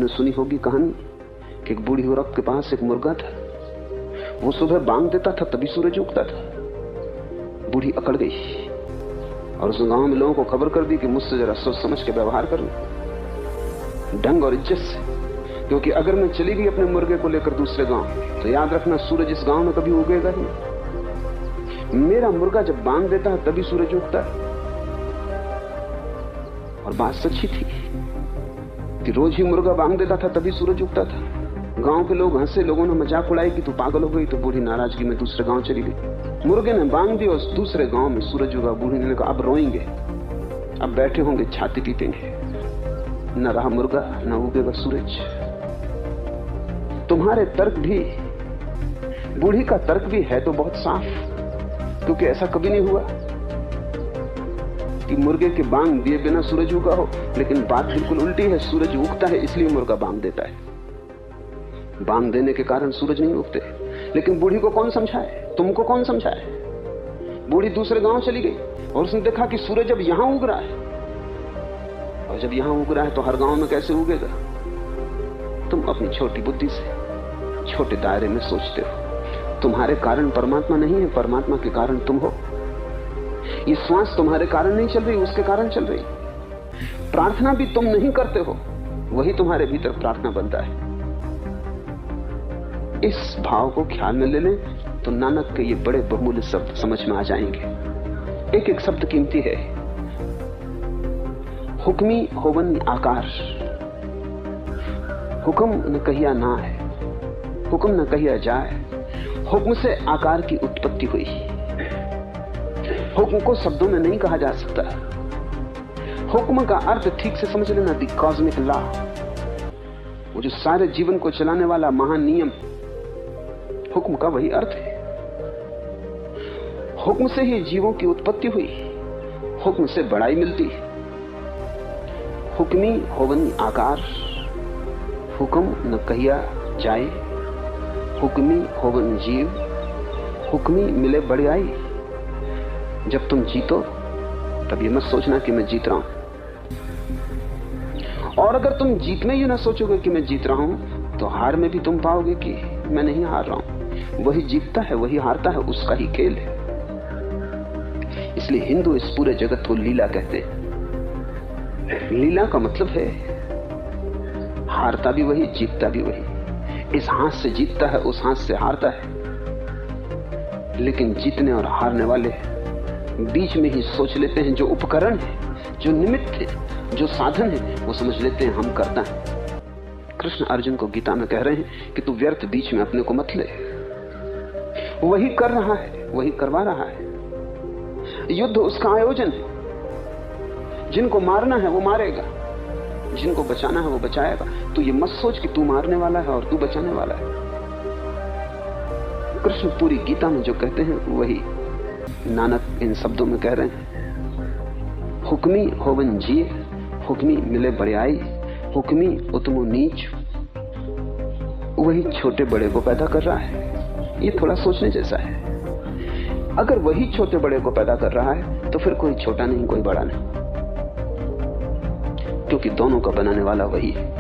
सुनी होगी कहानी कि एक बूढ़ी औरत के पास एक मुर्गा था। वो सुबह बांग देता था तभी सूरज उगता था। बूढ़ी अकड़ गई और उस गांव में लोगों को खबर कर दी कि मुझसे जरा सोच समझ के व्यवहार करना, ढंग और इज्जत से, क्योंकि अगर मैं चली गई अपने मुर्गे को लेकर दूसरे गांव तो याद रखना सूरज इस गांव में कभी उगेगा ही। मेरा मुर्गा जब बांग देता है तभी सूरज उगता है। और बात सच्ची थी कि रोज ही मुर्गा बांग देता था तभी सूरज उगता था। गांव के लोग हंसे, लोगों ने मजाक उड़ाई कि तू पागल हो गई। तो बूढ़ी नाराजगी में दूसरे गांव चली गई। मुर्गे ने बांग दी और दूसरे गांव में सूरज उगा। बूढ़ी ने कहा अब रोएंगे, अब बैठे होंगे छाती पीटेंगे, न रहा मुर्गा न उगेगा सूरज। तुम्हारे तर्क भी, बूढ़ी का तर्क भी है तो बहुत साफ, क्योंकि ऐसा कभी नहीं हुआ कि मुर्गे के बांग दिए बिना सूरज उगा हो। लेकिन बात बिल्कुल उल्टी है, सूरज उगता है इसलिए मुर्गा बांग देता है। बांग देने के कारण सूरज नहीं उगते। लेकिन बूढ़ी को कौन समझाए, तुमको कौन समझाए? बूढ़ी दूसरे गांव चली गई और उसने देखा कि सूरज अब यहां उग रहा है, और जब यहां उग रहा है तो हर गांव में कैसे उगेगा? तुम अपनी छोटी बुद्धि से छोटे दायरे में सोचते हो। तुम्हारे कारण परमात्मा नहीं है, परमात्मा के कारण तुम हो। ये श्वास तुम्हारे कारण नहीं चल रही, उसके कारण चल रही। प्रार्थना भी तुम नहीं करते हो, वही तुम्हारे भीतर प्रार्थना बनता है। इस भाव को ख्याल में ले लें तो नानक के ये बड़े बहुमूल्य शब्द समझ में आ जाएंगे। एक एक शब्द कीमती है। हुक्मी होवन आकार, हुक्म न कहिया ना है, हुक्म न कहिया जाए। हुक्म से आकार की उत्पत्ति हुई। हुक्म को शब्दों में नहीं कहा जा सकता। हुक्म का अर्थ ठीक से समझ लेना, द कॉस्मिक लॉ, वो जो सारे जीवन को चलाने वाला महान नियम, हुक्म का वही अर्थ है। हुक्म से ही जीवों की उत्पत्ति हुई, हुक्म से बड़ाई मिलती है। हुक्मी होवन आकार, हुक्म न कहिया जाए, हुक्मी होवन जीव, हुक्मी मिले बड़ाई। जब तुम जीतो तब ये मत सोचना कि मैं जीत रहा हूं, और अगर तुम जीत में ये ना सोचोगे कि मैं जीत रहा हूं तो हार में भी तुम पाओगे कि मैं नहीं हार रहा हूं। वही जीतता है, वही हारता है, उसका ही खेल है। इसलिए हिंदू इस पूरे जगत को लीला कहते हैं। लीला का मतलब है हारता भी वही, जीतता भी वही। इस हाथ से जीतता है, उस हाथ से हारता है। लेकिन जीतने और हारने वाले बीच में ही सोच लेते हैं, जो उपकरण है, जो निमित्त है, जो साधन है, वो समझ लेते हैं हम करता है। कृष्ण अर्जुन को गीता में कह रहे हैं कि तू व्यर्थ बीच में अपने को मत ले। वही कर रहा है, वही करवा रहा है। युद्ध उसका आयोजन है। जिनको मारना है वो मारेगा, जिनको बचाना है वो बचाएगा। तू ये मत सोच कि तू मारने वाला है और तू बचाने वाला है। कृष्ण पूरी गीता में जो कहते हैं वही नानक इन शब्दों में कह रहे हैं। हुक्मी होवन जिए, हुक्मी मिले बड़ाई, हुक्मी उतमो नीच। वही छोटे बड़े को पैदा कर रहा है। ये थोड़ा सोचने जैसा है। अगर वही छोटे बड़े को पैदा कर रहा है तो फिर कोई छोटा नहीं, कोई बड़ा नहीं, क्योंकि दोनों का बनाने वाला वही है।